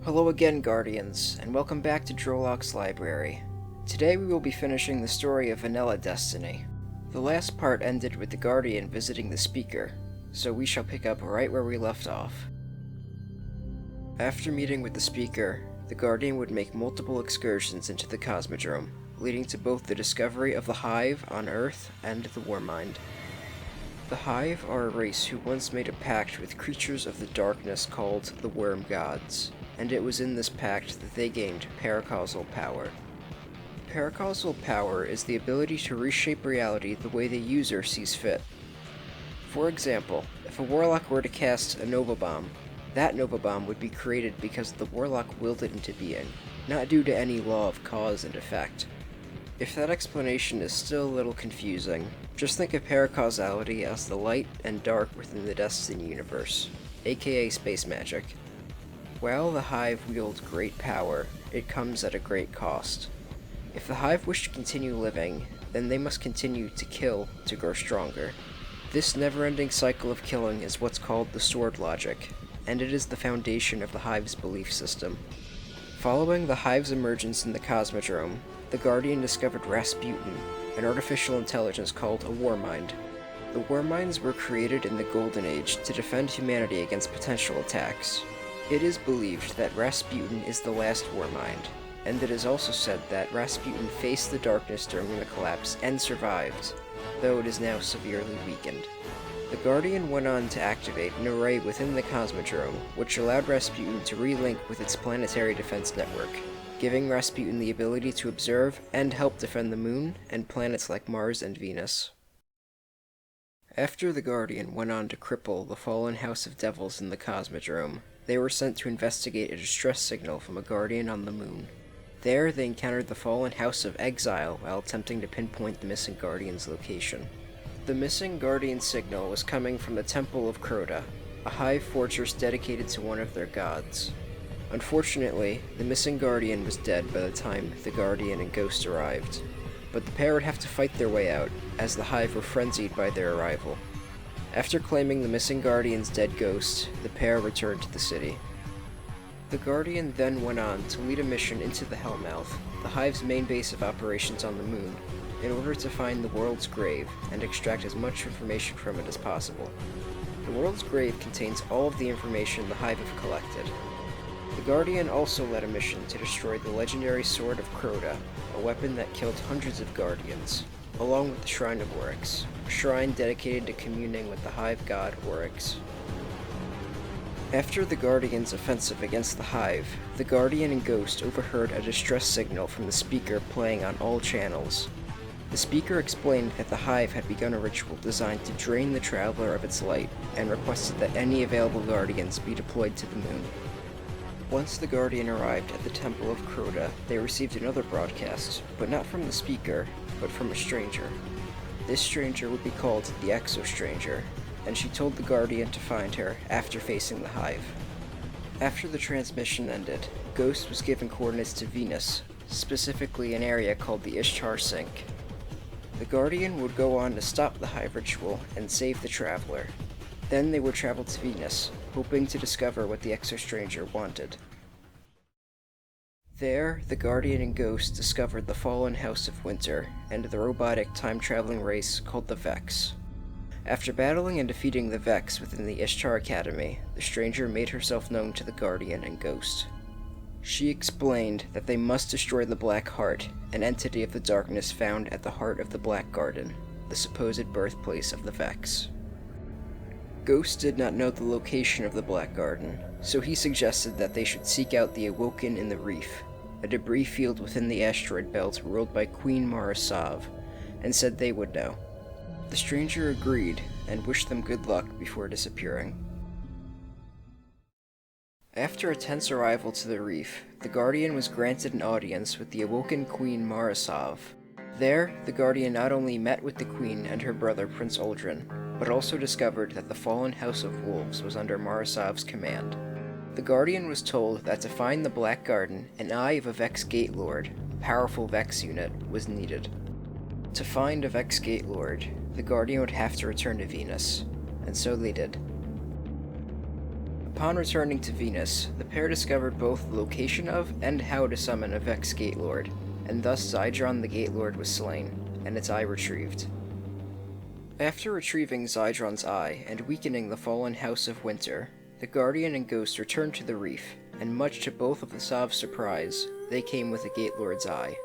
Hello again, Guardians, and welcome back to Drolok's Library. Today we will be finishing the story of Vanilla Destiny. The last part ended with the Guardian visiting the Speaker, so we shall pick up right where we left off. After meeting with the Speaker, the Guardian would make multiple excursions into the Cosmodrome, leading to both the discovery of the Hive on Earth and the Warmind. The Hive are a race who once made a pact with creatures of the darkness called the Worm Gods, and it was in this pact that they gained paracausal power. Paracausal power is the ability to reshape reality the way the user sees fit. For example, if a warlock were to cast a Nova Bomb, that Nova Bomb would be created because the warlock willed it into being, not due to any law of cause and effect. If that explanation is still a little confusing, just think of paracausality as the light and dark within the Destiny universe, aka space magic. While the Hive wield great power, it comes at a great cost. If the Hive wish to continue living, then they must continue to kill to grow stronger. This never-ending cycle of killing is what's called the Sword Logic, and it is the foundation of the Hive's belief system. Following the Hive's emergence in the Cosmodrome, the Guardian discovered Rasputin, an artificial intelligence called a Warmind. The Warminds were created in the Golden Age to defend humanity against potential attacks. It is believed that Rasputin is the last Warmind, and it is also said that Rasputin faced the darkness during the collapse and survived, though it is now severely weakened. The Guardian went on to activate an array within the Cosmodrome, which allowed Rasputin to relink with its planetary defense network, giving Rasputin the ability to observe and help defend the Moon and planets like Mars and Venus. After the Guardian went on to cripple the fallen House of Devils in the Cosmodrome, they were sent to investigate a distress signal from a Guardian on the Moon. There, they encountered the fallen House of Exile while attempting to pinpoint the missing Guardian's location. The missing Guardian signal was coming from the Temple of Crota, a Hive fortress dedicated to one of their gods. Unfortunately, the missing Guardian was dead by the time the Guardian and Ghost arrived, but the pair would have to fight their way out, as the Hive were frenzied by their arrival. After claiming the missing Guardian's dead ghost, the pair returned to the city. The Guardian then went on to lead a mission into the Hellmouth, the Hive's main base of operations on the Moon, in order to find the World's Grave and extract as much information from it as possible. The World's Grave contains all of the information the Hive have collected. The Guardian also led a mission to destroy the legendary Sword of Crota, a weapon that killed hundreds of Guardians, along with the Shrine of Oryx, a shrine dedicated to communing with the Hive god Oryx. After the Guardian's offensive against the Hive, the Guardian and Ghost overheard a distress signal from the Speaker playing on all channels. The Speaker explained that the Hive had begun a ritual designed to drain the Traveler of its light, and requested that any available Guardians be deployed to the Moon. Once the Guardian arrived at the Temple of Crota, they received another broadcast, but not from the Speaker, but from a stranger. This stranger would be called the Exo-Stranger, and she told the Guardian to find her after facing the Hive. After the transmission ended, Ghost was given coordinates to Venus, specifically an area called the Ishtar Sink. The Guardian would go on to stop the Hive ritual and save the Traveler. Then they would travel to Venus, hoping to discover what the Exo-Stranger wanted. There, the Guardian and Ghost discovered the fallen House of Winter and the robotic time-traveling race called the Vex. After battling and defeating the Vex within the Ishtar Academy, the Stranger made herself known to the Guardian and Ghost. She explained that they must destroy the Black Heart, an entity of the darkness found at the heart of the Black Garden, the supposed birthplace of the Vex. Ghost did not know the location of the Black Garden, so he suggested that they should seek out the Awoken in the Reef, a debris field within the asteroid belt ruled by Queen Mara Sov, and said they would know. The Stranger agreed, and wished them good luck before disappearing. After a tense arrival to the Reef, the Guardian was granted an audience with the Awoken Queen Mara Sov. There, the Guardian not only met with the Queen and her brother Prince Uldren, but also discovered that the fallen House of Wolves was under Marasov's command. The Guardian was told that to find the Black Garden, an eye of a Vex Gate Lord, a powerful Vex unit, was needed. To find a Vex Gate Lord, the Guardian would have to return to Venus, and so they did. Upon returning to Venus, the pair discovered both the location of and how to summon a Vex Gatelord, and thus Zydron the Gatelord was slain, and its eye retrieved. After retrieving Zydron's eye and weakening the fallen House of Winter, the Guardian and Ghost returned to the Reef, and much to both of the Sov's surprise, they came with the Gatelord's eye.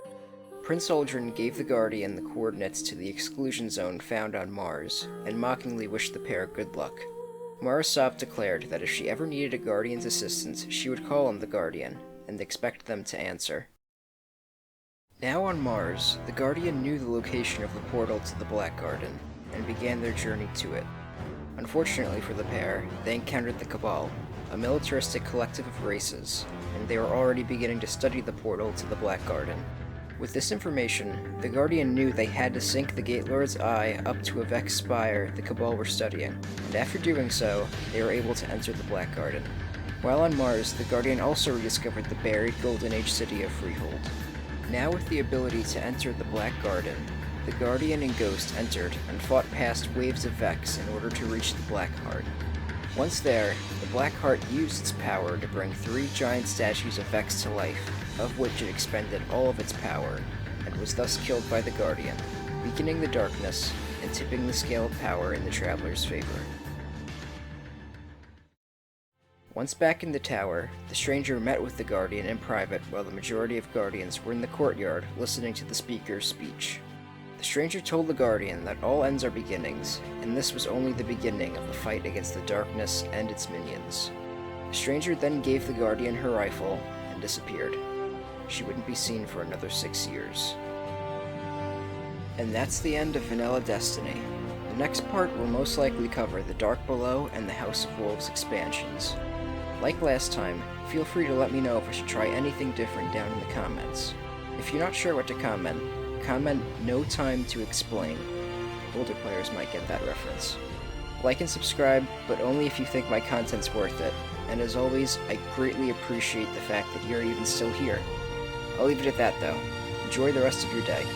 Prince Aldrin gave the Guardian the coordinates to the exclusion zone found on Mars, and mockingly wished the pair good luck. Mars Sov declared that if she ever needed a Guardian's assistance, she would call on the Guardian, and expect them to answer. Now on Mars, the Guardian knew the location of the portal to the Black Garden, and began their journey to it. Unfortunately for the pair, they encountered the Cabal, a militaristic collective of races, and they were already beginning to study the portal to the Black Garden. With this information, the Guardian knew they had to sink the Gatelord's eye up to a Vex spire the Cabal were studying, and after doing so, they were able to enter the Black Garden. While on Mars, the Guardian also rediscovered the buried Golden Age city of Freehold. Now with the ability to enter the Black Garden, the Guardian and Ghost entered and fought past waves of Vex in order to reach the Black Heart. Once there, the Black Heart used its power to bring 3 giant statues of Vex to life, of which it expended all of its power, and was thus killed by the Guardian, weakening the darkness and tipping the scale of power in the Traveler's favor. Once back in the tower, the stranger met with the Guardian in private while the majority of Guardians were in the courtyard listening to the speaker's speech. The stranger told the Guardian that all ends are beginnings, and this was only the beginning of the fight against the darkness and its minions. The stranger then gave the Guardian her rifle and disappeared. She wouldn't be seen for another 6 years. And that's the end of Vanilla Destiny. The next part will most likely cover the Dark Below and the House of Wolves expansions. Like last time, feel free to let me know if I should try anything different down in the comments. If you're not sure what to comment "No time to explain." Older players might get that reference. Like and subscribe, but only if you think my content's worth it. And as always, I greatly appreciate the fact that you're even still here. I'll leave it at that though. Enjoy the rest of your day.